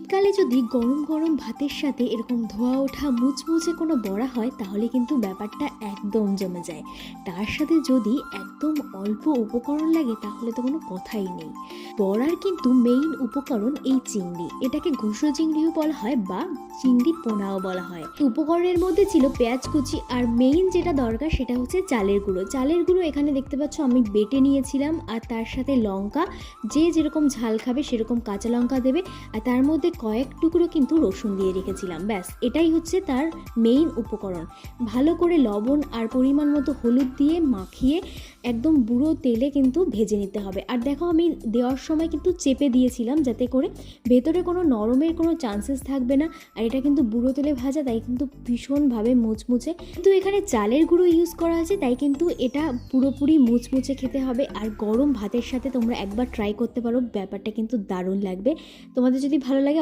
শীতকালে যদি গরম গরম ভাতের সাথে এরকম ধোয়া ওঠা মুচমুচে কোনো বড়া হয় তাহলে কিন্তু ব্যাপারটা একদম জমে যায়। তার সাথে যদি একদম অল্প উপকরণ লাগে তাহলে তো কোনো কথাই নেই। বড়ার কিন্তু মেইন উপকরণ এই চিংড়ি, এটাকে ঘুষো চিংড়িও বলা হয় বা চিংড়ি পোনাও বলা হয়। উপকরণের মধ্যে ছিল পেঁয়াজ কুচি, আর মেইন যেটা দরকার সেটা হচ্ছে চালের গুঁড়ো। চালের গুঁড়ো এখানে দেখতে পাচ্ছ আমি বেটে নিয়েছিলাম, আর তার সাথে লঙ্কা, যে যেরকম ঝাল খাবে সেরকম কাঁচা লঙ্কা দেবে, আর তার মধ্যে কয়েক টুকরো কিন্তু রসুন দিয়ে রেখেছিলাম। ব্যাস, এটাই হচ্ছে তার মেইন উপকরণ। ভালো করে লবণ আর পরিমাণ মতো হলুদ দিয়ে মাখিয়ে একদম বুড়ো তেলে কিন্তু ভেজে নিতে হবে। আর দেখো আমি দেওয়ার সময় কিন্তু চেপে দিয়েছিলাম যাতে করে ভেতরে কোনো নরমের কোনো চান্সেস থাকবে না। আর এটা কিন্তু বুড়ো তেলে ভাজা, তাই কিন্তু ভীষণভাবে মুচমুচে। কিন্তু এখানে চালের গুঁড়ো ইউজ করা আছে, তাই কিন্তু এটা পুরোপুরি মুচমুচে খেতে হবে। আর গরম ভাতের সাথে তোমরা একবার ট্রাই করতে পারো, ব্যাপারটা কিন্তু দারুণ লাগবে। তোমাদের যদি ভালো লাগে